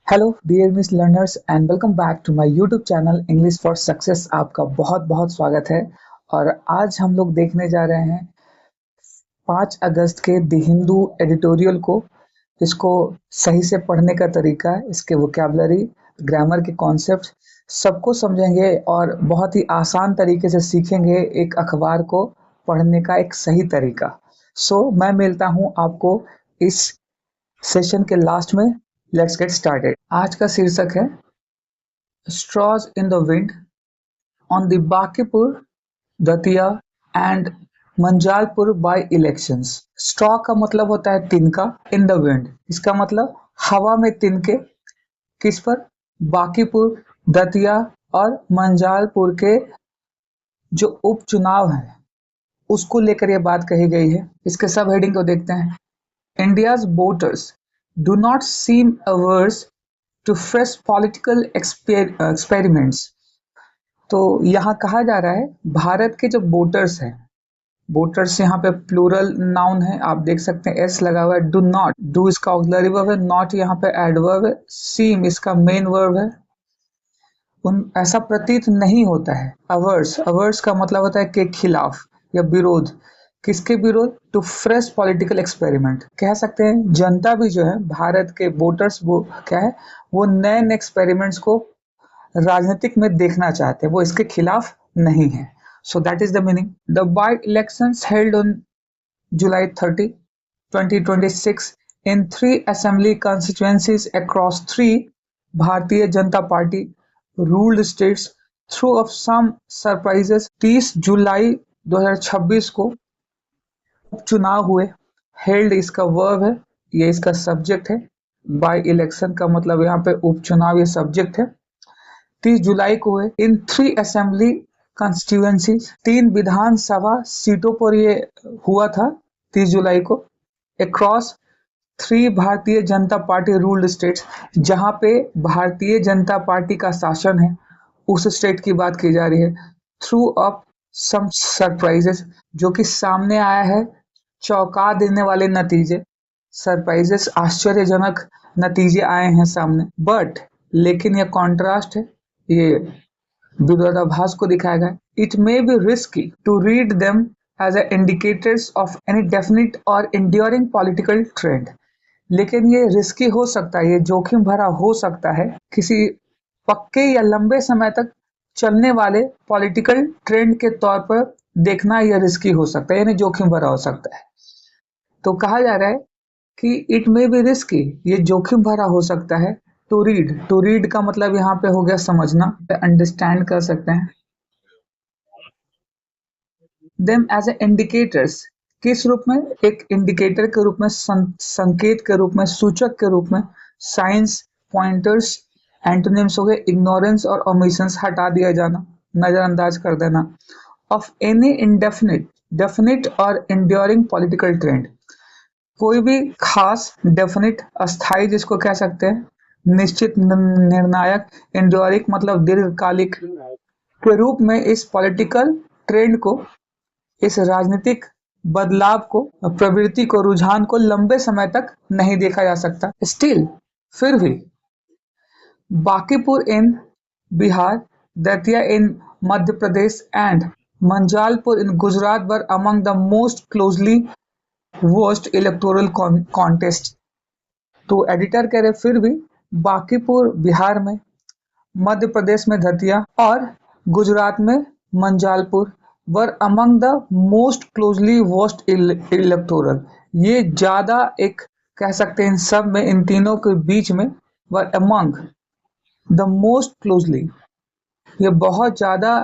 Hello dear miss learners and welcome back to my YouTube channel English for success. आपका बहुत बहुत स्वागत है। और आज हम लोग देखने जा रहे हैं 5 अगस्त के द हिंदू एडिटोरियल को। इसको सही से पढ़ने का तरीका, इसके वोकैबुलरी, ग्रामर के कॉन्सेप्ट सबको समझेंगे और बहुत ही आसान तरीके से सीखेंगे एक अखबार को पढ़ने का एक सही तरीका। मैं मिलता हूँ आपको इस सेशन के लास्ट में। Let's get started. आज का शीर्षक है straws in the wind on the Bankipur, Datia and Manjalpur by elections. Straw का मतलब होता है तिनका, इन द विंड इसका मतलब हवा में तिनके। किस पर? बांकीपुर, दतिया और मंजालपुर के जो उपचुनाव है उसको लेकर यह बात कही गई है। इसके सब हेडिंग को देखते हैं। India's voters do not seem averse to fresh political experiments। तो यहाँ कहा जा रहा है भारत के जो वोटर्स हैं, वोटर्स यहाँ पे प्लूरल नाउन है, आप देख सकते हैं एस लगा हुआ है। डू नॉट, डू इसका ऑक्सिलरी वर्ब है, नॉट यहाँ पे एडवर्ब है, सीम इसका मेन वर्ब है। उन ऐसा प्रतीत नहीं होता है। अवर्स, अवर्स का मतलब होता है के खिलाफ या विरोध। किसके विरोध? To fresh political experiment. कह सकते हैं जनता भी जो है, भारत के वोटर्स, वो क्या है, वो नए नए एक्सपेरिमेंट्स को राजनीतिक में देखना चाहते हैं, वो इसके खिलाफ नहीं है। So that is the meaning. The by elections held on July 30, 2026 in 3 assembly constituencies across 3 Bharatiya Janata Party ruled states through of some surprises. 30 July 2026 को उपचुनाव हुए। हेल्ड इसका वर्ब है, ये इसका सब्जेक्ट है। बाय इलेक्शन का मतलब यहाँ पे उपचुनाव, ये सब्जेक्ट है। 30 जुलाई को हुए इन 3 असेंबली कॉन्स्टिट्यूएंसी, 3 विधानसभा सीटों पर ये हुआ था 30 जुलाई को। Across 3 Bharatiya Janata Party ruled states, जहां पे भारतीय जनता पार्टी का शासन है उस स्टेट की बात की जा रही है। थ्रू ऑफ सम सरप्राइजेस, जो कि सामने आया है चौंका देने वाले नतीजे। सरप्राइजेस, आश्चर्यजनक नतीजे आए हैं सामने। बट लेकिन ये कॉन्ट्रास्ट है, ये विरोधाभास को दिखाया गया। It may be risky to read them as a indicators of any definite or enduring political trend. लेकिन ये रिस्की हो सकता है, ये जोखिम भरा हो सकता है, किसी पक्के या लंबे समय तक चलने वाले पॉलिटिकल ट्रेंड के तौर पर देखना यह रिस्की हो सकता है, यानी जोखिम भरा हो सकता है। तो कहा जा रहा है कि इट मे बी रिस्की, ये जोखिम भरा हो सकता है। टू रीड, टू रीड का मतलब यहाँ पे हो गया समझना, अंडरस्टैंड कर सकते हैं। देम एज ए इंडिकेटर्स, किस रूप में? एक इंडिकेटर के रूप में, संकेत के रूप में, सूचक के रूप में। साइंस, पॉइंटर्स, एंटोनिम्स हो गए इग्नोरेंस और ओमिशंस, हटा दिया जाना, नजरअंदाज कर देना। Of any indefinite, definite or enduring political trend, कोई भी खास, डेफिनिट अस्थाई जिसको कह सकते हैं, निश्चित निर्णायक, इंड्योरिक मतलब दीर्घकालिक के रूप में इस पॉलिटिकल ट्रेंड को, इस राजनीतिक बदलाव को, प्रवृत्ति को, रुझान को लंबे समय तक नहीं देखा जा सकता। स्टिल, फिर भी, Bankipur in Bihar, Datia in Madhya Pradesh and Manjalpur in Gujarat were among the most closely watched electoral contest. तो एडिटर कह रहे फिर भी बांकीपुर बिहार में, मध्य प्रदेश में दतिया और गुजरात में Manjalpur were among the most closely watched electoral, ये ज्यादा एक कह सकते हैं इन सब में, इन तीनों के बीच में, वर अमंग द मोस्ट क्लोजली, ये बहुत ज्यादा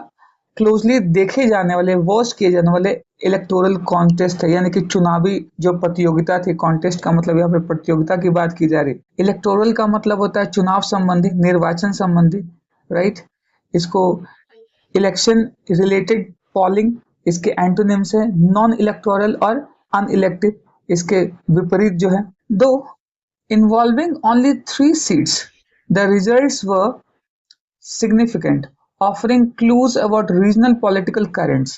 क्लोजली देखे जाने वाले, वॉच किए जाने वाले इलेक्टोरल कॉन्टेस्ट है, यानी कि चुनावी जो प्रतियोगिता थी। कॉन्टेस्ट का मतलब यहाँ पे प्रतियोगिता की बात की जा रही। इलेक्टोरल का मतलब होता है चुनाव संबंधी, निर्वाचन संबंधी, राइट। इसको इलेक्शन रिलेटेड पॉलिंग, इसके एंटोनिम्स है नॉन इलेक्टोरल और अनइलेक्टिव, इसके विपरीत जो है। दो involving only 3 seats, the results were significant, offering clues about regional political currents,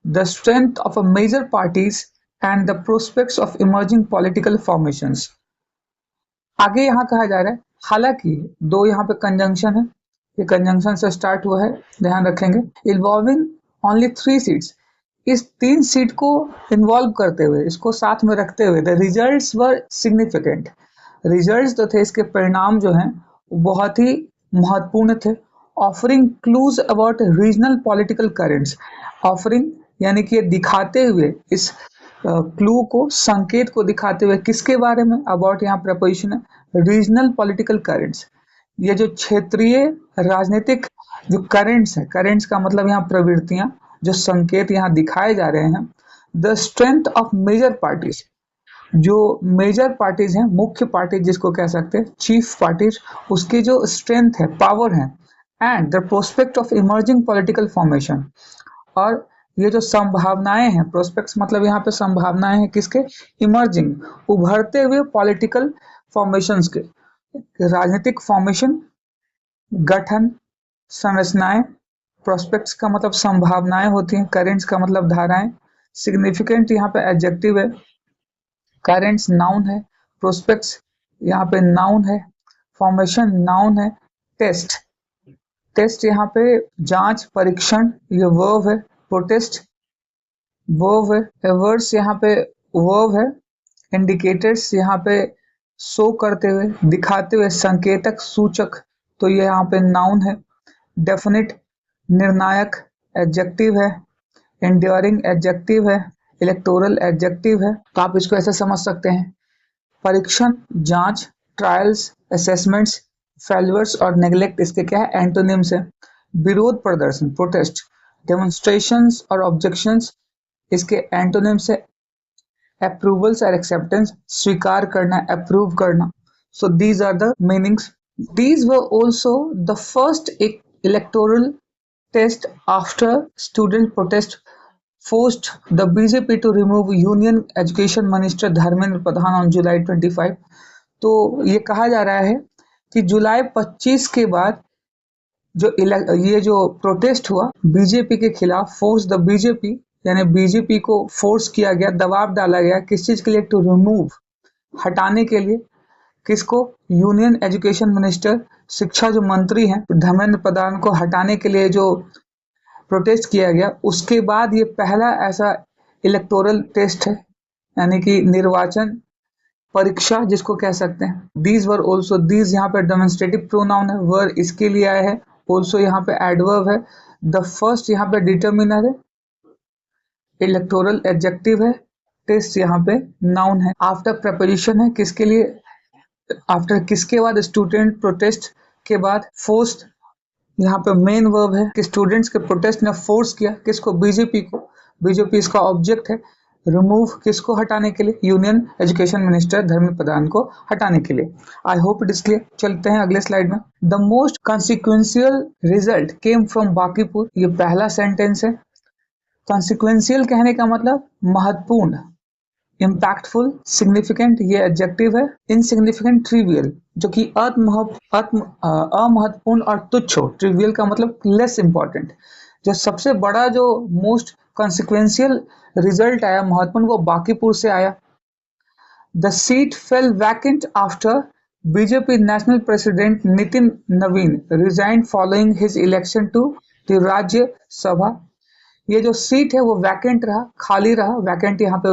the strength of a major parties and the prospects of emerging political formations। आगे यहाँ कहा जा रहा है हालांकि दो यहाँ पे कंजंक्शन है, ये कंजंक्शन से स्टार्ट हुआ है, ध्यान रखेंगे। इन्वॉल्विंग ओनली 3 सीट्स, इस 3 सीट को इन्वॉल्व करते हुए, इसको साथ में रखते हुए, the results were significant, results जो थे, इसके परिणाम जो हैं वो बहुत ही महत्वपूर्ण थे। Offering clues about regional political currents, offering यानी कि ये दिखाते हुए, इस क्लू को, संकेत को दिखाते हुए किसके बारे में, अबाउट यहाँ प्रपोजिशन है, रीजनल पॉलिटिकल करेंट्स, ये जो क्षेत्रीय राजनीतिक जो करेंट्स है, करेंट्स का मतलब यहाँ प्रवृत्तियां, जो संकेत यहाँ दिखाए जा रहे हैं। The strength of major parties, जो मेजर पार्टीज हैं, मुख्य पार्टी जिसको कह सकते हैं, चीफ पार्टीज, उसकी जो स्ट्रेंथ है, पावर है, and the prospect of emerging political formation, और ये जो संभावनाएं हैं, प्रोस्पेक्ट्स मतलब यहाँ पे संभावनाएं हैं किसके, इमर्जिंग, उभरते हुए पॉलिटिकल फॉर्मेशंस के, राजनीतिक फॉर्मेशन, गठन, संरचनाएं। प्रोस्पेक्ट्स का मतलब संभावनाएं होती हैं, करेंट्स का मतलब धाराएं, सिग्निफिकेंट यहाँ पे एडजेक्टिव है, करेंट्स नाउन है, प्रोस्पेक्ट्स यहाँ पे नाउन है, फॉर्मेशन नाउन है, टेस्ट, टेस्ट यहाँ पे जांच, परीक्षण, ये वर्ब है, प्रोटेस्ट वर्ब है, एवर्स यहाँ पे वर्ब है, इंडिकेटर्स यहाँ पे शो करते हुए, दिखाते हुए, संकेतक, सूचक, तो ये यहाँ पे नाउन है, डेफिनिट निर्णायक एडजेक्टिव है, एंड्योरिंग एडजेक्टिव है, इलेक्टोरल एडजेक्टिव है। तो आप इसको ऐसे समझ सकते हैं, परीक्षण, जांच, ट्रायल्स, असेसमेंट्स, फेल्यूर्स और नेग्लेक्ट इसके क्या है, एंटोनिम्स है। विरोध प्रदर्शन, प्रोटेस्ट, डेमोन्स्ट्रेशंस और ऑब्जेक्शंस इसके एंटोनिम्स है। अप्रूवल्स और एक्सेप्टेंस, स्वीकार करना, अप्रूव करना। So these are the meanings. These were also the first electoral test after student protest forced the BJP to remove Union Education Minister Dharmendra Pradhan on July 25। तो ये कहा जा रहा है कि जुलाई 25 के बाद ये जो प्रोटेस्ट हुआ बीजेपी के खिलाफ, फोर्स द बीजेपी, यानी बीजेपी को फोर्स किया गया, दबाव डाला गया, किस चीज के लिए, टू रिमूव, हटाने के लिए, किसको, यूनियन एजुकेशन मिनिस्टर, शिक्षा जो मंत्री हैं धर्मेंद्र प्रधान को हटाने के लिए जो प्रोटेस्ट किया गया। उसके बाद ये पहला ऐसा इलेक्टोरल टेस्ट है, यानी कि निर्वाचन परीक्षा जिसको कह सकते हैं। दीज वर ऑल्सो, दीज यहाँ पे डेमोन्स्ट्रेटिव प्रोनाउन है, वर इसके लिए आया है, ऑल्सो यहाँ पे एडवर्ब है, द फर्स्ट यहाँ पे डिटर्मिनर है, इलेक्टोरल एडजेक्टिव है, टेस्ट यहाँ पे नाउन है, आफ्टर प्रपोजिशन है, किसके लिए, आफ्टर किसके बाद, स्टूडेंट प्रोटेस्ट के बाद, फोर्स यहाँ पे मेन वर्ब है कि स्टूडेंट्स के प्रोटेस्ट ने फोर्स किया किसको, बीजेपी को, बीजेपी इसका ऑब्जेक्ट है, रिमूव किसको, हटाने के लिए, union education minister Dharmendra Pradhan को हटाने के लिए। आई होप इट इज क्लियर। चलते हैं अगले स्लाइड में। The most consequential result came from Bankipur, ये पहला सेंटेंस है। कॉन्सिक्वेंशियल कहने का मतलब महत्वपूर्ण, इम्पैक्टफुल, सिग्निफिकेंट ये एडजेक्टिव है, इनसिग्निफिकेंट ट्रिवियल जो कि अमहत्वपूर्ण और तुच्छ हो, ट्रिवियल का मतलब लेस इंपॉर्टेंट। जो सबसे बड़ा जो मोस्ट कॉन्सिक्वेंशियल रिजल्ट आया, महत्वपूर्ण, वो बांकीपुर से आया। The seat fell vacant after BJP national president Nitin Naveen resign following his election to the Rajya Sabha. ये जो सीट है वो वैकेंट रहा, खाली रहा, वैकेंट यहाँ पे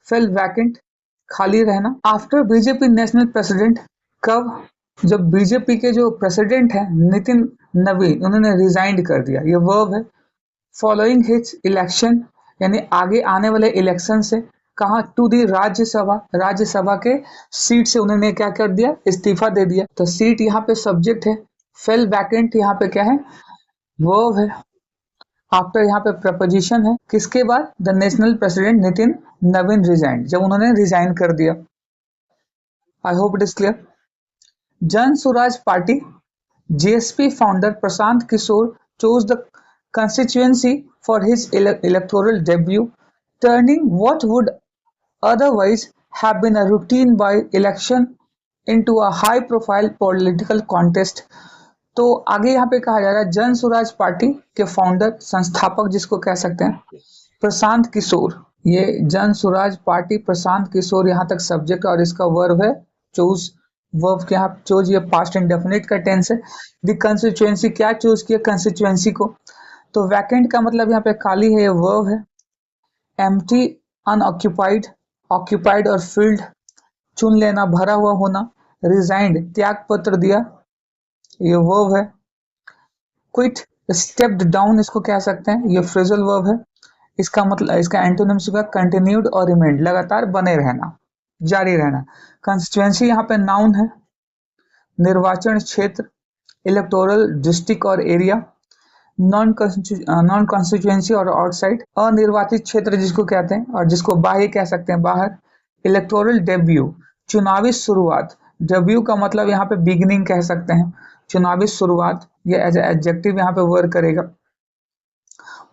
फेल वैकेंट, खाली रहना, आफ्टर बीजेपी नेशनल प्रेसिडेंट, कब, जब बीजेपी के जो प्रेसिडेंट हैं नितिन नवीन, उन्होंने रिजाइंड कर दिया, ये वर्ब है। फॉलोइंग हिज इलेक्शन यानी आगे आने वाले इलेक्शन से, कहा, टू दी राज्यसभा, राज्यसभा के सीट से उन्होंने क्या कर दिया, इस्तीफा दे दिया। तो सीट यहाँ पे सब्जेक्ट है, फेल वैकेंट यहाँ पे क्या है, वर्ब है, आफ्टर यहाँ पे प्रपोजिशन है, किसके बाद, the national president Nitin Naveen resign, जब उन्होंने रिजाइन कर दिया। I hope it is clear. Jan Swaraj party JSP founder Prashant Kishor chose the constituency for his electoral debut, turning what would otherwise have been a routine by election into a high profile political contest। तो आगे यहाँ पे कहा जा रहा है जन Swaraj party के फाउंडर, संस्थापक जिसको कह सकते हैं, प्रशांत किशोर, ये जन स्वराज पार्टी प्रशांत किशोर यहाँ तक सब्जेक्ट और इसका वर्ब है चूज, वर्ब के यहाँ चूज, ये पास्ट इंडेफिनिट का टेंस है। द कंस्टिट्यूएंसी, क्या चूज किया कंस्टिट्यूएंसी को, तो वैकेंट का मतलब यहाँ पे खाली है, ये वर्ब है। एम्प्टी, अनऑक्यूपाइड, ऑक्यूपाइड और फील्ड, चुन लेना, भरा हुआ होना। रिजाइंड, त्याग पत्र दिया, ये वर्ब है। क्विट, स्टेप्ड डाउन, इसको कह सकते हैं, ये फ्रेजल वर्ब है। इसका मतलब, इसका एंटोनिम्स होगा कंटिन्यूड और रिमेंड, लगातार बने रहना, जारी रहना। कंस्टिट्यूएंसी यहाँ पे नाउन है। निर्वाचन क्षेत्र, इलेक्टोरल डिस्ट्रिक्ट और एरिया। नॉन कॉन्स्टिट्यूएंसी और आउटसाइड, अनिर्वाचित क्षेत्र जिसको कहते हैं, और जिसको बाह्य कह सकते हैं, बाहर। इलेक्टोरल डेब्यू, चुनावी शुरुआत। डेब्यू का मतलब यहाँ पे बिगिनिंग कह सकते हैं, चुनावी शुरुआत, ये एज एडजेक्टिव यहाँ पे वर्क करेगा।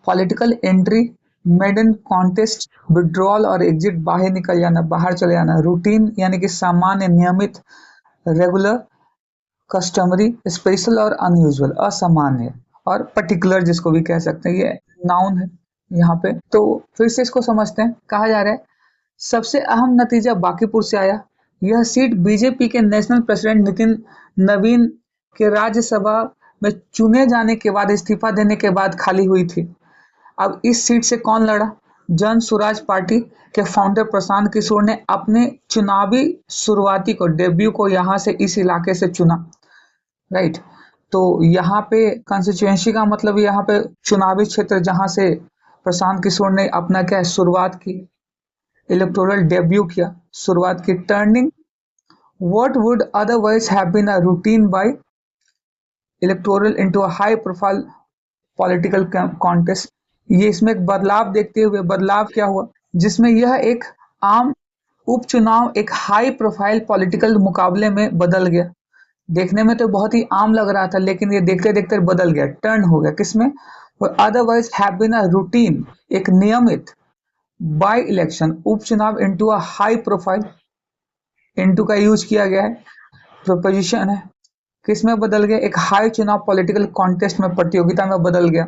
Political entry, maiden contest, withdrawal और एग्जिट, बाहर निकल जाना, बाहर चले जाना। रूटीन यानी कि सामान्य, नियमित, रेगुलर, कस्टमरी, स्पेशल और अनयूजुअल, असामान्य, और पर्टिकुलर जिसको भी कह सकते हैं, ये नाउन है यहाँ पे। तो फिर से इसको समझते हैं। कहा जा रहा है सबसे अहम नतीजा बांकीपुर से आया। यह सीट बीजेपी के नेशनल प्रेसिडेंट नितिन नवीन के राज्यसभा में चुने जाने के बाद, इस्तीफा देने के बाद खाली हुई थी। अब इस सीट से कौन लड़ा? जन स्वराज पार्टी के फाउंडर प्रशांत किशोर ने अपने चुनावी शुरुआती को, डेब्यू को यहाँ से, इस इलाके से चुना, राइट। तो यहाँ पे कंस्टिट्यूएंसी का मतलब यहाँ पे चुनावी क्षेत्र जहां से प्रशांत किशोर ने अपना क्या शुरुआत की, इलेक्टोरल डेब्यू किया, शुरुआत की। Turning what would otherwise have been a routine by electoral into a high profile political contest. ये इसमें एक बदलाव देखते हुए, बदलाव क्या हुआ जिसमें यह एक आम उपचुनाव एक हाई प्रोफाइल पॉलिटिकल मुकाबले में बदल गया। देखने में तो बहुत ही आम लग रहा था, लेकिन ये देखते देखते बदल गया, टर्न हो गया किसमें? Otherwise have been a routine, एक नियमित, बाय इलेक्शन, उपचुनाव, into a high profile, into का यूज किया गया है, प्रोपोजिशन है, किसमें बदल गया? एक हाई चुनाव पॉलिटिकल कॉन्टेस्ट में, प्रतियोगिता में बदल गया।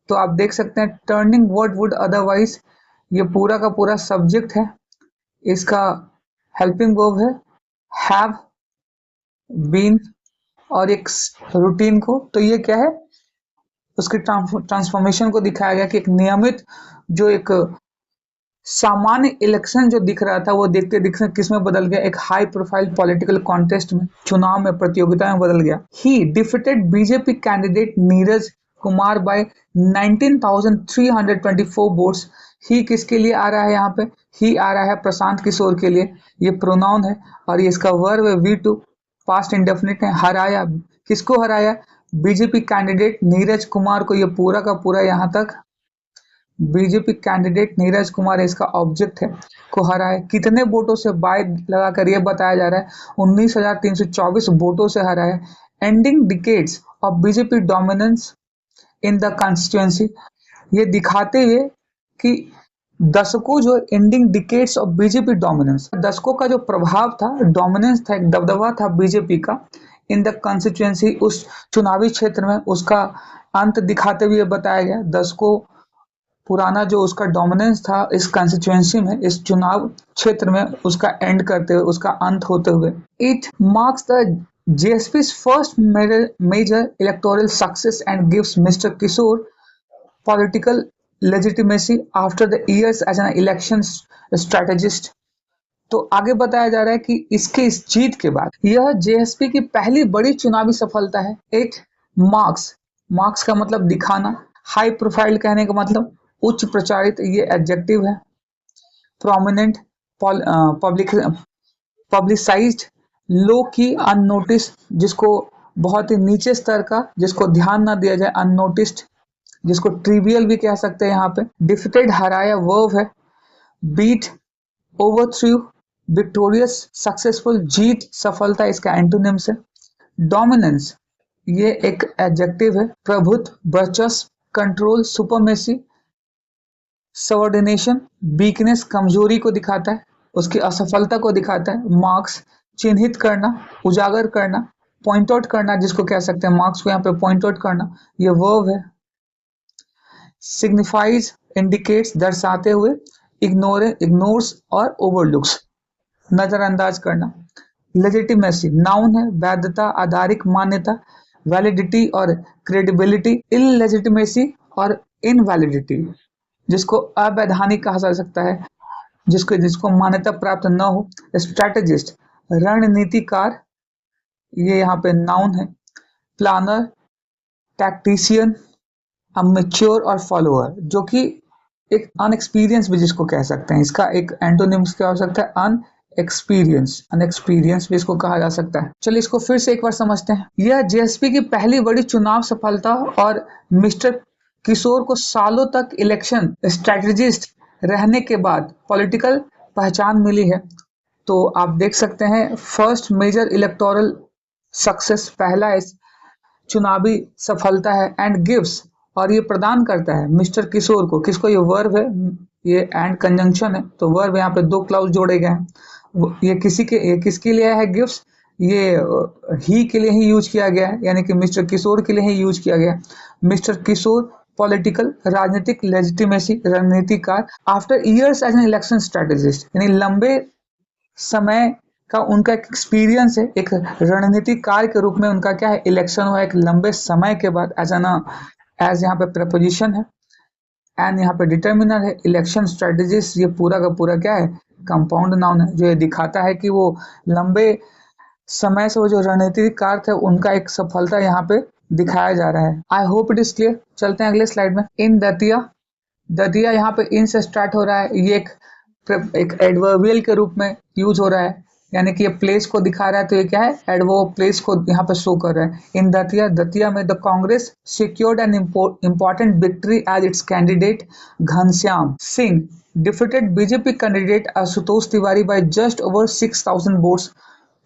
तो आप देख सकते हैं टर्निंग व्हाट वुड अदरवाइज, ये पूरा का पूरा सब्जेक्ट है, इसका हेल्पिंग वर्ब है हैव बीन, और एक रूटीन को, तो ये क्या है, उसके ट्रांसफॉर्मेशन को दिखाया गया कि एक नियमित, जो एक सामान्य इलेक्शन जो दिख रहा था, वो देखते दिखते किस में बदल गया? एक हाई प्रोफाइल पॉलिटिकल कॉन्टेस्ट में, चुनाव में, प्रतियोगिता में बदल गया। He defeated BJP candidate Neeraj Kumar by 19,324 votes. ही किसके लिए आ रहा है यहाँ पे? ही आ रहा है प्रशांत किशोर के लिए, ये प्रोनाउन है, और ये इसका वर्ब है V2, पास्ट इंडेफिनिट है। हराया, किसको हराया? बीजेपी कैंडिडेट नीरज कुमार को, ये पूरा का पूरा यहाँ तक बीजेपी कैंडिडेट नीरज कुमार इसका ऑब्जेक्ट है, को हराया। कितने वोटों से? बाय लगाकर ये बताया जा रहा है 19,324 वोटों से हराया। Ending decades of BJP dominance in the constituency, ये दिखाते हुए कि दशकों, जो ending decades of BJP dominance, दशकों का जो प्रभाव था, डोमिनेंस था, एक दबदबा था बीजेपी का, इन द कॉन्स्टिट्यूएंसी, उस चुनावी क्षेत्र में, उसका अंत दिखाते हुए बताया गया। दशकों पुराना जो उसका डोमिनेंस था इस कंस्टिट्यूएंसी में, इस चुनाव क्षेत्र में, उसका एंड करते हुए, उसका अंत होते हुए। It marks the JSP's first major electoral success and gives mister Kishor political legitimacy after the years as an election strategist. तो आगे बताया जा रहा है कि इसके, इस जीत के बाद, यह JSP की पहली बड़ी चुनावी सफलता है। एक मार्क्स, मार्क्स का मतलब दिखाना, हाई प्रोफाइल कहने का मतलब उच्च प्रचारित, ये एडजेक्टिव है। प्रोमिनेंट, पब्लिक, पब्लिसाइज्ड, लो की, अननोटिस, जिसको बहुत ही नीचे स्तर का, जिसको ध्यान ना दिया जाए, अननोटिस्ड, जिसको ट्रिवियल भी कह सकते हैं यहाँ पे। डिफिटेड, हराया, वर्ब है। बीट, ओवरथ्रू, विक्टोरियस, सक्सेसफुल, जीत, सफलता, इसका एंटोनिम्स है। डोमिनेंस, ये एक एडजेक्टिव है। प्रभुत्व, वर्चस्व, कंट्रोल, सुपरमेसी, सबऑर्डिनेशन, वीकनेस, कमजोरी को दिखाता है, उसकी असफलता को दिखाता है। मार्क्स, चिन्हित करना, उजागर करना, पॉइंट आउट करना, जिसको कह सकते हैं मार्क्स को यहाँ पे पॉइंट आउट करना, ये वर्ब है। सिग्निफाइज, इंडिकेट्स, दर्शाते हुए। इग्नोर्स और ओवरलुक्स, नजरअंदाज करना। लेजिटिमेसी नाउन है, वैधता, आधारिक, मान्यता, वैलिडिटी और क्रेडिबिलिटी, इललेजिटिमेसी और इनवैलिडिटी, जिसको अवैधानिक कहा जा सकता है, जिसको जिसको मान्यता प्राप्त न हो। स्ट्रैटेजिस्ट रणनीतिकार, ये यहाँ पे नाउन है। प्लानर, टैक्टिशियन, अमेच्योर और फॉलोअर, जो कि एक अनएक्सपीरियंस भी जिसको कह सकते हैं। इसका एक एंटोनिम्स क्या हो सकता है? अनएक्सपीरियंस भी इसको कहा जा सकता है। चलिए इसको फिर से एक बार समझते हैं। यह जेएसपी की पहली बड़ी चुनाव सफलता और मिस्टर किशोर को सालों तक इलेक्शन स्ट्रेटजिस्ट रहने के बाद पॉलिटिकल पहचान मिली है। तो आप देख सकते हैं फर्स्ट मेजर इलेक्टोरल सक्सेस, पहला इस चुनावी सफलता है, एंड गिव्स, और ये प्रदान करता है मिस्टर किशोर को, किसको? ये वर्ब है, ये एंड कंजंक्शन है, तो वर्ब यहाँ पे दो क्लाउज जोड़े गए हैं। ये किसके लिए है गिफ्ट्स? ये ही के लिए ही यूज किया गया है, यानी कि मिस्टर किशोर के लिए ही यूज किया गया है। मिस्टर किशोर पॉलिटिकल, राजनीतिक लेजिटिमेसी, रणनीतिकार, after years as an election strategist, यानी लंबे समय का उनका एक एक्सपीरियंस है, एक रणनीतिकार के रूप में उनका क्या है? इलेक्शन हुआ एक लंबे समय के बाद। एज यहाँ पे प्रपोजिशन है, एंड यहाँ पे डिटर्मिनर है। इलेक्शन स्ट्रेटेजिस्ट ये पूरा का पूरा क्या है? कंपाउंड नाउन है, जो ये दिखाता है कि वो लंबे समय से वो जो रणनीतिकार थे उनका एक सफलता यहाँ पे दिखाया जा रहा है। आई होप इट इज क्लियर। चलते हैं अगले स्लाइड में। इन दतिया, दतिया यहाँ पे इन से स्टार्ट हो रहा है, ये एक एडवर्बियल के रूप में यूज हो रहा है, यानी कि ये प्लेस को दिखा रहा है, तो ये क्या है? एडवर्ब प्लेस को यहाँ पे शो कर रहा है। इन दतिया, दतिया में the Congress secured an important victory as its candidate Ghanshyam Singh defeated BJP candidate Ashutosh Tiwari by just over 6,000 votes.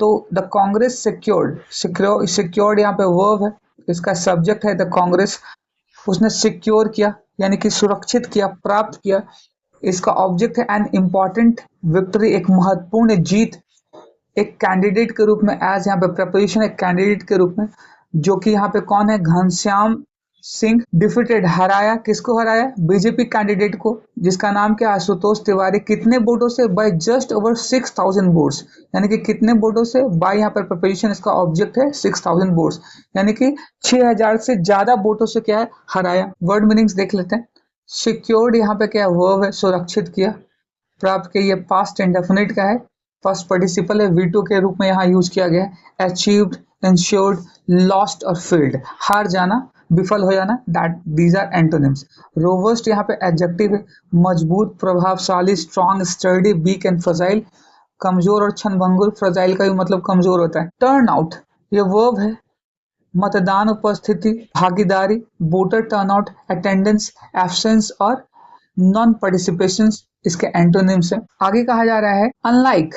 तो द कांग्रेस सिक्योर्ड यहाँ पे वर्ब है, इसका सब्जेक्ट है द कांग्रेस। उसने सिक्योर किया यानी कि सुरक्षित किया, प्राप्त किया। इसका ऑब्जेक्ट है एन इम्पॉर्टेंट विक्ट्री, एक महत्वपूर्ण जीत, एक कैंडिडेट के रूप में। एज यहाँ पे प्रपोजिशन है कैंडिडेट के रूप में, जो कि यहाँ पे कौन है? घनश्याम सिंह। डिफीटेड, हराया, किसको हराया? बीजेपी कैंडिडेट को, जिसका नाम क्या? आशुतोष तिवारी। कितने वोटों से? बाय जस्ट ओवर 6,000 वोट्स, यानी कि कितने वोटों से? बाय यहाँ पर प्रपोजिशन, इसका ऑब्जेक्ट है 6,000 वोट्स, यानी कि 6,000 से ज्यादा वोटों से क्या है? हराया। वर्ड मीनिंग्स देख लेते हैं। सिक्योर्ड यहाँ पे क्या वर्ब है? सुरक्षित किया, प्राप्त किया। ये पास्ट इंडेफिनिट का है, फर्स्ट पार्टिसिपल है, वीटो के रूप में यहाँ यूज किया गया है। अचीव्ड, इंश्योर्ड, लॉस्ट और फील्ड, हार जाना, विफल हो जाना, that these are antonyms. Robust यहाँ पे एडजेक्टिव है, मजबूत, प्रभावशाली, strong, sturdy, weak and fragile, कमजोर और क्षणभंगुर। फ्रजाइल का भी मतलब कमजोर होता है। टर्न आउट ये वर्ब है, मतदान उपस्थिति, भागीदारी, वोटर टर्नआउट, अटेंडेंस, एब्सेंस और नॉन पार्टिसिपेशन इसके एंटोनिम्स है। आगे कहा जा रहा है अनलाइक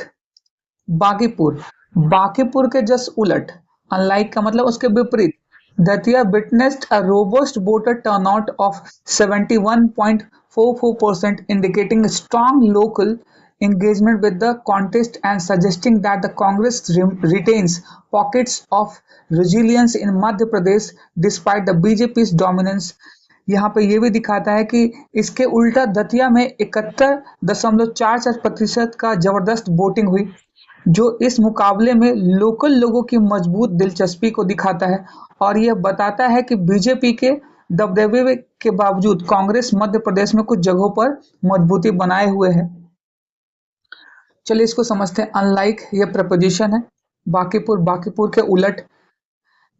बांकीपुर, बांकीपुर के जस्ट उलट, अनलाइक का मतलब उसके विपरीत। Datia witnessed a robust voter turnout of 71.44%, indicating strong local engagement with the contest and suggesting that the Congress retains pockets of resilience in Madhya Pradesh despite the BJP's dominance। यहाँ पे ये भी दिखाता है कि इसके उल्टा दतिया में 71.44% का जबरदस्त वोटिंग हुई, जो इस मुकाबले में लोकल लोगों की मजबूत दिलचस्पी को दिखाता है, और यह बताता है कि बीजेपी के दबदबे के बावजूद कांग्रेस मध्य प्रदेश में कुछ जगहों पर मजबूती बनाए हुए है। चलिए इसको समझते हैं। अनलाइक ये प्रपोजिशन है, बांकीपुर, बांकीपुर के उलट।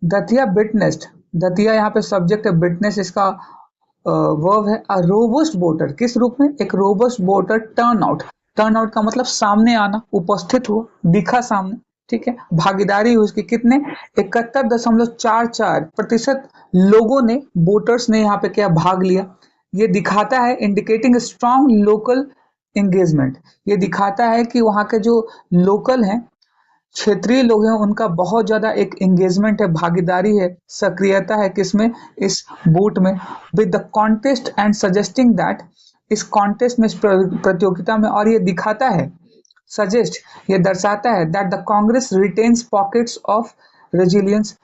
दतिया विटनेस्ड, दतिया यहाँ पे सब्जेक्ट है, विटनेस इसका वर्ब है। अ रोबस्ट वोटर, किस रूप में? एक रोबस्ट वोटर टर्नआउट, टर्नआउट का मतलब सामने आना, उपस्थित हुआ, दिखा सामने, ठीक है। भागीदारी हुई उसकी, कितने? 71.44% लोगों ने, वोटर्स ने यहाँ पे क्या भाग लिया। ये दिखाता है इंडिकेटिंग स्ट्रॉन्ग लोकल एंगेजमेंट, ये दिखाता है कि वहाँ के जो लोकल हैं, क्षेत्रीय लोग हैं, उनका बहुत ज्यादा एक एंगेजमेंट है, भागीदारी है, सक्रियता है, किसमें? इस वोट में। With the contest and suggesting that, इस कॉन्टेस्ट में, इस प्रतियोगिता में, और ये दिखाता है, सजेस्ट ये दर्शाता है, that the Congress retains pockets of resilience,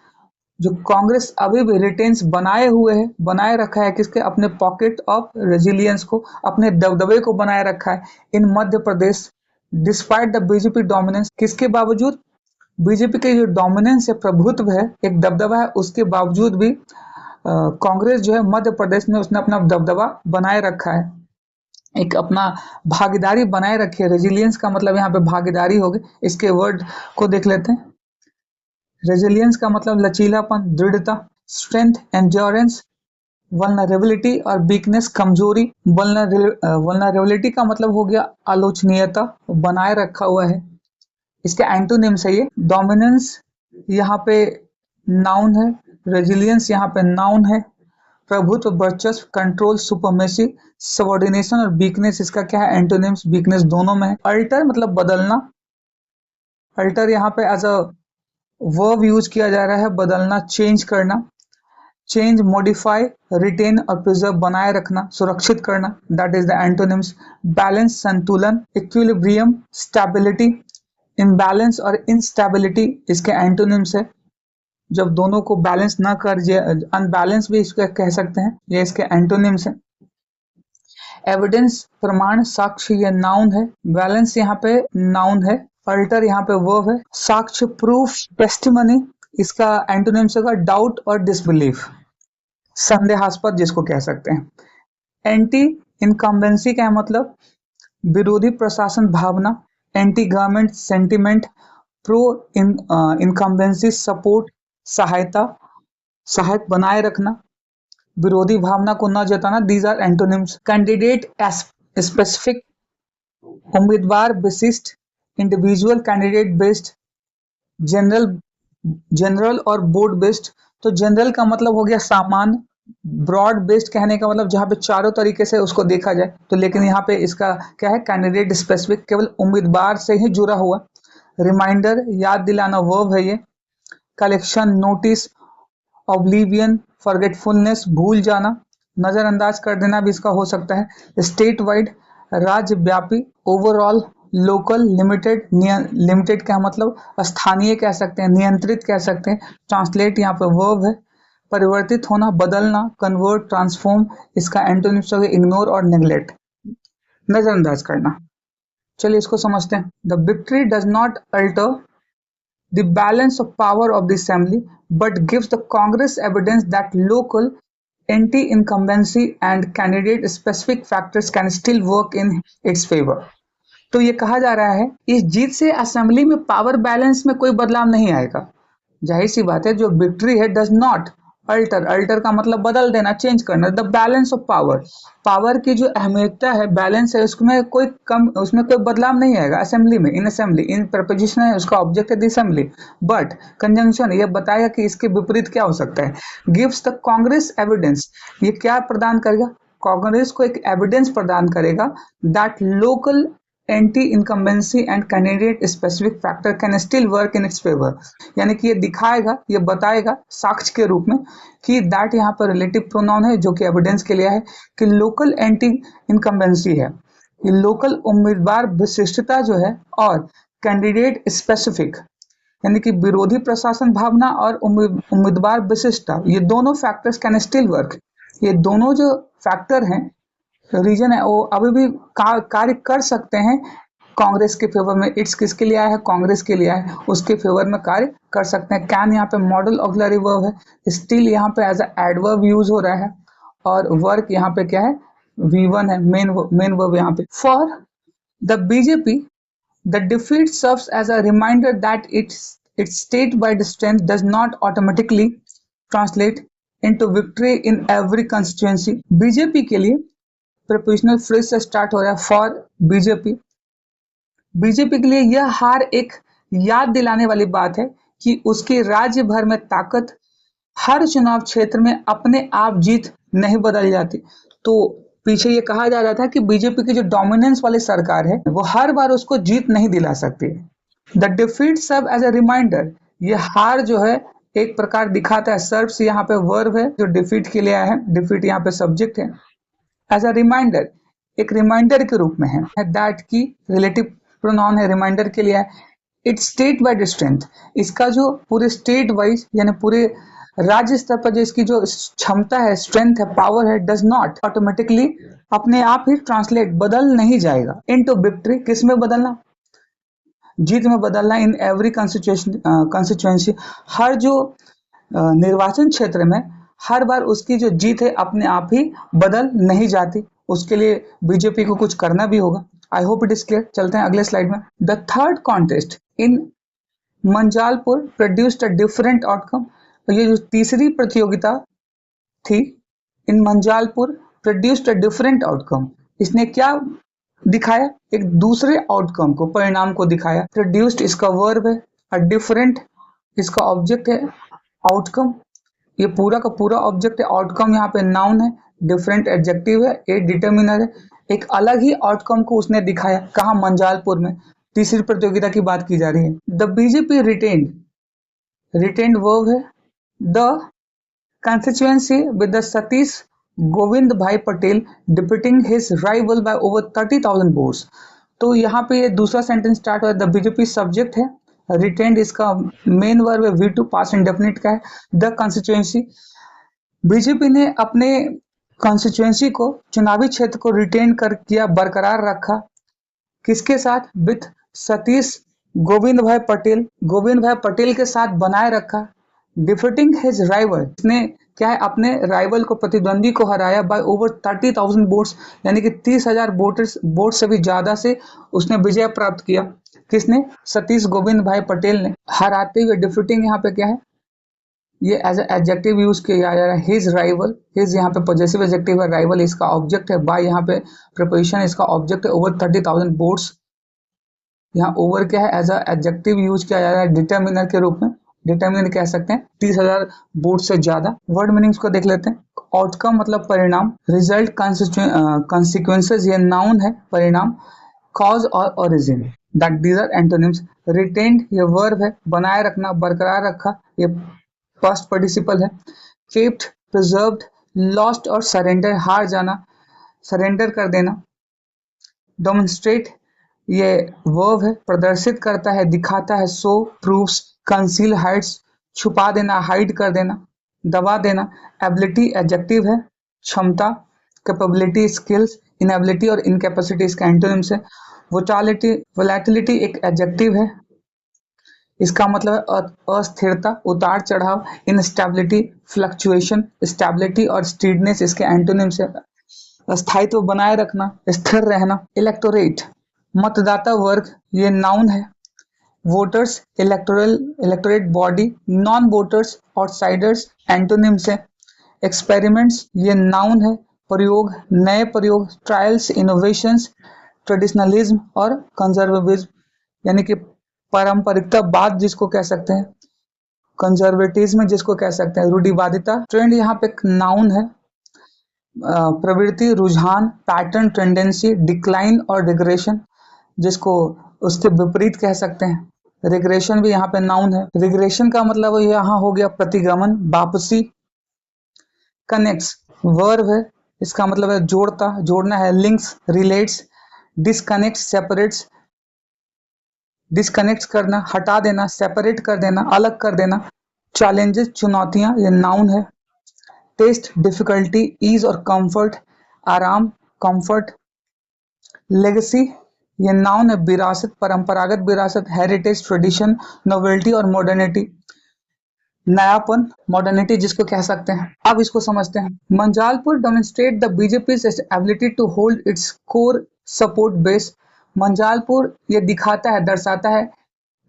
जो कांग्रेस अभी भी रिटेन्स बनाए हुए है, बनाए रखा है, किसके? अपने पॉकेट ऑफ रेजिलियंस को, अपने दबदबे को बनाए रखा है इन मध्य प्रदेश, डिस्पाइट द बीजेपी डोमिनेंस, किसके बावजूद? बीजेपी के जो डोमिनेंस है, प्रभुत्व है, एक दबदबा है, उसके बावजूद भी कांग्रेस जो है मध्य प्रदेश में उसने अपना दबदबा बनाए रखा है, एक अपना भागीदारी बनाए रखी है। रेजिलियंस का मतलब यहाँ पे भागीदारी होगी। इसके वर्ड को देख लेते हैं। रेजिलियंस का मतलब लचीलापन, दृढ़ता, स्ट्रेंथ, एंड्योरेंस, वल्नरेबिलिटी और वीकनेस, कमजोरी। वल्नरेबिलिटी का मतलब हो गया आलोचनीयता, बनाए रखा हुआ है। इसके एंटोनिम्स है ये। डोमिनेंस यहाँ पे नाउन है, रेजिलियंस यहाँ पे नाउन है, प्रभुत्व, वर्चस्व, कंट्रोल, सुपरमेसी, सबऑर्डिनेशन और वीकनेस इसका क्या है, एंटोनिम्स। वीकनेस दोनों में है। अल्टर मतलब बदलना। अल्टर यहाँ पे एज अ वर्ब यूज किया जा रहा है, बदलना, चेंज करना। चेंज, मॉडिफाई, रिटेन और प्रिजर्व, बनाए रखना, सुरक्षित करना, that is the antonyms. Balance, संतुलन, इक्विलिब्रियम, स्टेबिलिटी। इम्बैलेंस और इंस्टेबिलिटी इसके एंटोनिम्स है, जब दोनों को बैलेंस ना कर जाए, अनबैलेंस भी इसको कह सकते हैं, ये इसके एंटोनिम्स है। एविडेंस, प्रमाण, साक्ष्य, ये नाउन है। बैलेंस यहाँ पे नाउन है। अल्टर यहाँ पे वर्ब है। साक्ष्य, प्रूफ, टेस्टिमनी, इसका एंटोनिम्स होगा डाउट और डिसबिलीफ, संदेहास्पद जिसको कह सकते हैं। एंटी इनकम्बेंसी का मतलब विरोधी प्रशासन भावना, anti government sentiment, pro incumbency support, सहायता, सहायक, बनाए रखना, विरोधी भावना को न जताना, these are antonyms. Candidate specific, उम्मीदवार विशिष्ट, individual candidate based, general general और बोर्ड बेस्ड। तो जनरल का मतलब हो गया सामान्य, ब्रॉड बेस्ड कहने का मतलब जहाँ पे चारों तरीके से उसको देखा जाए, तो लेकिन यहाँ पे इसका क्या है, कैंडिडेट स्पेसिफिक, केवल उम्मीदवार से ही जुड़ा हुआ। रिमाइंडर, याद दिलाना, वर्ब है ये। कलेक्शन, नोटिस, ऑब्लिवियन, फॉरगेटफुलनेस, भूल जाना, नजरअंदाज कर देना भी इसका हो सकता है। स्टेट वाइड, राज्य व्यापी, ओवरऑल, लोकल, लिमिटेड, लिमिटेड का मतलब स्थानीय कह सकते हैं, नियंत्रित कह सकते हैं। ट्रांसलेट यहाँ पे वर्ब है। परिवर्तित होना, बदलना, कन्वर्ट, ट्रांसफॉर्म, इसका एंटोनिम्स हो गया इग्नोर और नेग्लेक्ट, नजरअंदाज करना। चलिए इसको समझते हैं। The victory does not alter the balance of power of the assembly but gives the Congress evidence that local anti-incumbency and candidate specific factors can still work in its favor। तो ये कहा जा रहा है इस जीत से असेंबली में power balance में कोई बदलाव नहीं आएगा। जाहिर सी बात है, जो विक्ट्री है डज नॉट अल्टर, अल्टर का मतलब बदल देना, चेंज करना, the balance of power, power की जो अहमियतता है, बैलेंस है, उसमें कोई कम, उसमें कोई बदलाव नहीं आएगा असेंबली में। इन असेंबली, इन प्रपोजिशन है, उसका ऑब्जेक्ट है द असेंबली, बट कंजंक्शन ये बताएगा कि इसके विपरीत क्या हो सकता है। गिव्स द कांग्रेस एविडेंस, ये क्या प्रदान करेगा, कांग्रेस को एक एविडेंस प्रदान करेगा that local anti incumbency and candidate specific factor can still work in its favour, यानी कि ये दिखाएगा, ये बताएगा साक्ष्य के रूप में कि दैट यहाँ पर रिलेटिव प्रोनाउन है जो कि एविडेंस के लिए है कि लोकल एंटी इनकम्बेंसी है, ये लोकल उम्मीदवार विशिष्टता जो है, और कैंडिडेट स्पेसिफिक यानी कि विरोधी प्रशासन भावना और उम्मीदवार विशिष्टता, ये दोनों फैक्टर्स कैन स्टिल वर्क, ये दोनों जो फैक्टर हैं, रीजन है, वो अभी भी कार्य कर सकते हैं कांग्रेस के फेवर में। इट्स किसके लिए आया है, कांग्रेस के लिए आया है, उसके फेवर में कार्य कर सकते हैं। कैन यहाँ पे मॉडल ऑक्सिलरी वर्ब है, स्टिल यहाँ पे एज अ एडवर्ब यूज हो रहा है, और वर्क यहाँ पे क्या है, V1 है, मेन वर्ब यहाँ पे। For the BJP the defeat serves as a reminder that its state wide strength does not automatically translate into victory in every constituency। BJP के लिए प्रपोजिशनल फ्रेज से स्टार्ट हो रहा है, फॉर बीजेपी, बीजेपी के लिए यह हार एक याद दिलाने वाली बात है कि उसके राज्य भर में ताकत हर चुनाव क्षेत्र में अपने आप जीत नहीं बदल जाती। तो पीछे ये कहा जा रहा था कि बीजेपी की जो डोमिनेंस वाली सरकार है वो हर बार उसको जीत नहीं दिला सकती। The defeat serve as a reminder, ये हार जो है एक प्रकार दिखाता है, सर्व से यहाँ पे वर्ब है जो डिफीट के लिए आया है, डिफीट यहाँ पे सब्जेक्ट है, एज अ रिमाइंडर एक रिमाइंडर के रूप में है, दैट की रिलेटिव प्रोनाउन है, रिमाइंडर के लिए है। इट्स स्टेट वाइड स्ट्रेंथ, इसका जो पूरे स्टेट वाइज यानी पूरे राज्य स्तर पर जो इसकी जो क्षमता है, स्ट्रेंथ है, पावर है, डज नॉट ऑटोमेटिकली अपने आप ही ट्रांसलेट बदल नहीं जाएगा इनटू विक्ट्री, किस में बदलना, जीत में बदलना इन एवरी कंस्टिट्यूएंसी, हर जो निर्वाचन क्षेत्र में हर बार उसकी जो जीत है अपने आप ही बदल नहीं जाती, उसके लिए बीजेपी को कुछ करना भी होगा। I hope it is clear. चलते हैं अगले स्लाइड में। The third contest in Manjalpur produced a different outcome. तो ये जो तीसरी प्रतियोगिता थी in Manjalpur produced a different outcome, इसने क्या दिखाया? एक दूसरे आउटकम को, परिणाम को दिखाया। प्रोड्यूस्ड इसका वर्ब है, अ डिफरेंट इसका ऑब्जेक्ट है, आउटकम ये पूरा का पूरा ऑब्जेक्ट है, आउटकम यहाँ पे नाउन है, डिफरेंट एडजेक्टिव है, ए डिटर्मिनर है। एक अलग ही आउटकम को उसने दिखाया, कहा? मंजालपुर में। तीसरी प्रतियोगिता की बात की जा रही है। द बीजेपी रिटेन्ड वर्ब है, the constituency with the Satish Govind Bhai Patel defeating his rival by over 30,000 votes। तो यहाँ पे ये दूसरा सेंटेंस स्टार्ट हुआ, द बीजेपी सब्जेक्ट है, रिटेन्ड इसका मेन वर्ब है, V2 पास्ट इंडेफिनिट का है। द कंस्टिट्यूएंसी, बीजेपी ने अपने कॉन्स्टिट्यूएंसी को, चुनावी क्षेत्र को रिटेन कर किया, बरकरार रखा। किसके साथ? विथ सतीश गोविंद भाई पटेल के साथ बनाए रखा। डिफीटिंग हिज राइवल, इसने क्या है? अपने राइवल को, प्रतिद्वंदी को हराया बाय ओवर 30,000 वोट्स, यानी कि 30,000 वोट से भी ज्यादा से उसने विजय प्राप्त किया। किसने? सतीश गोविंद भाई पटेल ने, हराते हुए। डिफीटिंग यहाँ पे क्या है? ये एज एडजेक्टिव यूज किया जा रहा है। हिज राइवल, हिज यहाँ पे पॉजेसिव एडजेक्टिव है, राइवल इसका ऑब्जेक्ट है, बाय यहाँ पे प्रीपोजिशन इसका ऑब्जेक्ट है, ओवर 30,000 वोट्स। यहाँ ओवर क्या है? एज एडजेक्टिव यूज किया जा रहा है डिटर्मिनर के रूप में, डिटर्मिनेंट कह सकते हैं। 30,000 वोट से ज्यादा। वर्ड मीनिंग्स को देख लेते हैं। आउटकम मतलब परिणाम, रिजल्ट कॉन्सिक्वेंसेस ये नाउन है, परिणाम। कॉज और origin that these are antonyms. Retained ये वर्ब है, बनाए रखना, बरकरार रखा, ये पास्ट पार्टिसिपल है। केप्ट, प्रिजर्व्ड, लॉस्ट और सरेंडर हार जाना, सरेंडर कर देना। डेमोन्स्ट्रेट ये वर्ब है, प्रदर्शित करता है, दिखाता है। शो, प्रूव्स, कंसील, हाइड्स छुपा देना, हाइड कर देना, दबा देना। एबिलिटी एडजेक्टिव है, क्षमता। कैपेबिलिटी स्किल्स, इनएबिलिटी और इनकैपेसिटी इसका एंटोनिम्स है। वोलैटिलिटी एक एडजेक्टिव है, इसका मतलब है अस्थिरता, उतार चढ़ाव। इनस्टेबिलिटी फ्लक्चुएशन, स्टेबिलिटी और स्टीडनेस इसके एंटोनिम्स है। स्थायित्व बनाए रखना, स्थिर रहना। इलेक्टोरेट मतदाता वर्ग ये नाउन है। Voters electorate body. Non voters outsiders antonyms है। एक्सपेरिमेंट्स ये नाउन है, प्रयोग, नए प्रयोग। ट्रायल्स, इनोवेशंस, ट्रेडिशनलिज्म और कंजर्वेटिज्म, यानी कि पारंपरिकतावाद जिसको कह सकते हैं, कंजर्वेटिज्म जिसको कह सकते हैं, रूढ़िवादिता। ट्रेंड यहाँ पे नाउन है, प्रवृत्ति, रुझान, पैटर्न, टेंडेंसी। डिक्लाइन और रिग्रेशन जिसको उसके विपरीत कह सकते हैं, रिग्रेशन भी यहाँ पे नाउन है। रिग्रेशन का मतलब यहाँ हो गया प्रतिगमन, वापसी। कनेक्ट्स वर्ब है, इसका मतलब है जोड़ता, जोड़ना है। Links, relates. Disconnect, separates, disconnect करना, हटा देना, सेपरेट कर देना, अलग कर देना। चैलेंजेस चुनौतियां, ये नाउन है। टेस्ट डिफिकल्टी, ईज और कंफर्ट, आराम, कंफर्ट। लेगेसी ये नाउन है, विरासत, परंपरागत विरासत। हेरिटेज ट्रेडिशन, नोवेल्टी और मॉडर्निटी, नयापन, मॉडर्निटी जिसको कह सकते हैं। अब इसको समझते हैं। Manjalpur demonstrate the BJP's ability to hold its core support base. Manjalpur ये दिखाता है, दर्शाता है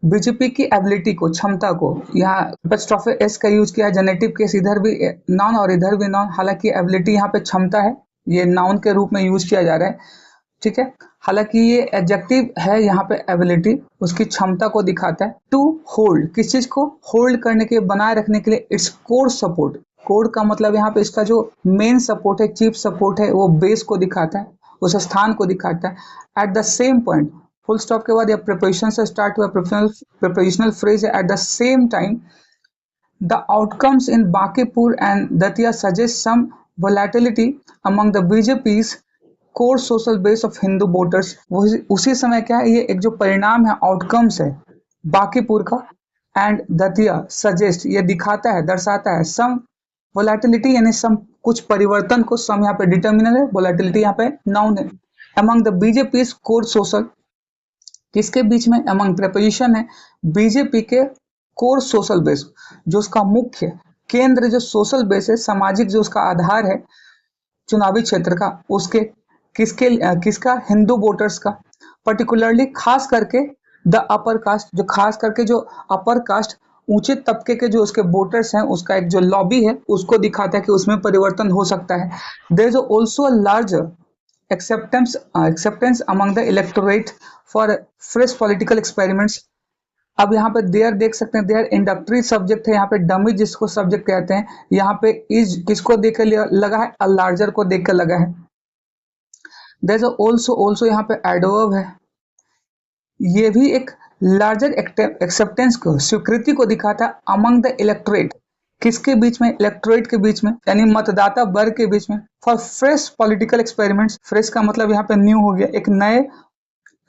बीजेपी की एबिलिटी को, क्षमता को। यहाँ एपोस्ट्रोफी एस का यूज किया है, जेनेटिव केस, इधर भी नाउन और इधर भी नाउन। हालांकि एबिलिटी यहाँ पे क्षमता है, ये नाउन के रूप में यूज किया जा रहा है, ठीक है। हालांकि ये एडजेक्टिव है, यहाँ पे एबिलिटी उसकी क्षमता को दिखाता है। टू होल्ड, किस चीज को? होल्ड करने के, बनाए रखने के लिए। इट्स कोर सपोर्ट, कोर का मतलब यहाँ पे इसका जो मेन सपोर्ट है, चीफ सपोर्ट है, वो बेस को दिखाता है, उस स्थान को दिखाता है। At the same point, full stop के बाद या प्रीपोजिशन से स्टार्ट हुआ प्रीपोजिशनल फ्रेज है। At the same time the outcomes in Bankipur and Datia suggest some volatility among the BJP's core social base of Hindu voters. उसी समय क्या है, ये एक जो परिणाम है, आउटकम्स है बांकीपुर का एंड दतिया, सजेस्ट ये दिखाता है, दर्शाता है, सम वोलेटिलिटी यानी सम कुछ परिवर्तन को। सम यहाँ पे डिटर्मिनर है, वोलेटिलिटी यहाँ पे नाउन है। Among the BJP's core social, किसके बीच में, अमंग प्रपोजिशन है बीजेपी के कोर सोशल बेस, जो उसका मुख्य केंद्र जो सोशल बेस है, सामाजिक जो उसका आधार है चुनावी क्षेत्र का, उसके किसका, हिंदू वोटर्स का, पर्टिकुलरली खास करके द अपर कास्ट, जो खास करके जो अपर कास्ट ऊंचे तबके के जो उसके वोटर्स हैं, उसका एक जो लॉबी है उसको दिखाता है कि उसमें परिवर्तन हो सकता है। There is also larger acceptance among the electorate for fresh political experiments। अब यहाँ पे देयर देख सकते हैं, देयर इंडक्टरी सब्जेक्ट है, यहाँ पे डमी जिसको सब्जेक्ट कहते हैं, यहाँ पे इज किसको देख कर लगा है, अ लार्जर को देख कर लगा है। देयर इज ऑल्सो यहाँ पे एडवर्ब है, ये भी एक लार्जर एक्सेप्टेंस को, स्वीकृति को दिखाता है अमंग द इलेक्टोरेट, किसके बीच में, इलेक्टोरेट के बीच में, यानी मतदाता वर्ग के बीच में, for fresh political experiments, fresh का मतलब यहाँ पे न्यू हो गया, एक नए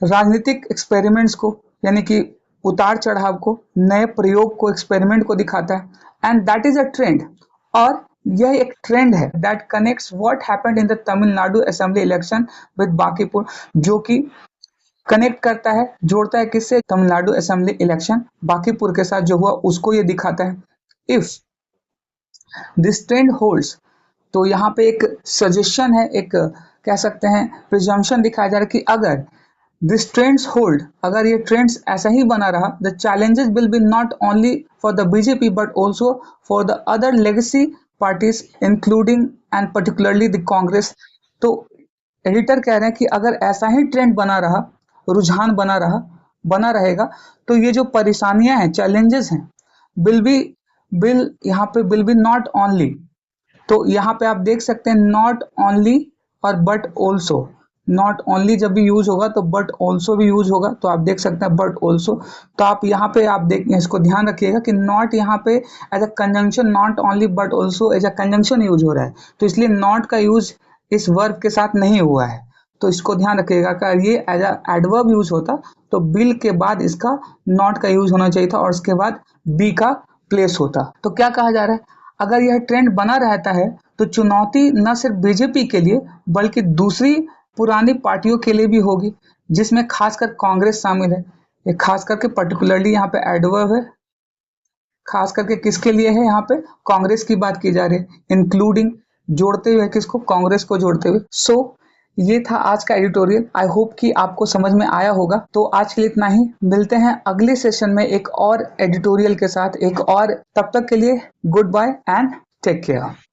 राजनीतिक एक्सपेरिमेंट्स को, यानी कि उतार चढ़ाव को, नए प्रयोग को, एक्सपेरिमेंट को दिखाता है। And that is a trend, और यह एक ट्रेंड है that connects what happened in the Tamil Nadu assembly election with Bankipur, जो कि कनेक्ट करता है, जोड़ता है किससे, तमिलनाडु असेंबली इलेक्शन बांकीपुर के साथ जो हुआ उसको ये दिखाता है। इफ दिस ट्रेंड होल्ड्स, तो यहाँ पे एक सजेशन है, एक कह सकते हैं प्रिजम्पशन दिखाया जा रहा है कि अगर दिस ट्रेंड्स होल्ड, अगर ये ट्रेंड्स ऐसा ही बना रहा, the challenges will be not only for the BJP but also for the other legacy parties including and particularly the Congress. तो एडिटर कह रहे हैं कि अगर ऐसा ही ट्रेंड बना रहा, रुझान बना रहेगा, तो ये जो परेशानियां हैं, चैलेंजेस हैं, विल बी यहाँ पे विल बी नॉट ओनली, तो यहाँ पे आप देख सकते हैं नॉट ओनली और बट ऑल्सो, नॉट ओनली जब भी यूज होगा तो बट ऑल्सो भी यूज होगा, तो आप देख सकते हैं बट ऑल्सो। तो आप यहाँ पे आप देख, इसको ध्यान रखिएगा कि नॉट यहाँ पे as a conjunction, not only but also as a conjunction use हो रहा है, तो इसलिए नॉट का यूज इस वर्ब के साथ नहीं हुआ है, तो इसको ध्यान रखिएगा। अगर ये एज अ एडवर्ब यूज होता तो बिल के बाद इसका नॉट का यूज होना चाहिए था और उसके बाद बी का प्लेस होता। तो क्या कहा जा रहा है, अगर यह ट्रेंड बना रहता है तो चुनौती न सिर्फ बीजेपी के लिए बल्कि दूसरी पुरानी पार्टियों के लिए भी होगी, जिसमें खासकर कांग्रेस शामिल है। ये खास करके पर्टिकुलरली यहाँ पे एडवर्ब है, खास करके किसके लिए है, यहाँ पे कांग्रेस की बात की जा रही है, इंक्लूडिंग जोड़ते हुए, किसको, कांग्रेस को जोड़ते हुए। सो ये था आज का एडिटोरियल, आई होप कि आपको समझ में आया होगा। तो आज के लिए इतना ही, मिलते हैं अगले सेशन में एक और एडिटोरियल के साथ, एक और, तब तक के लिए goodbye and take care.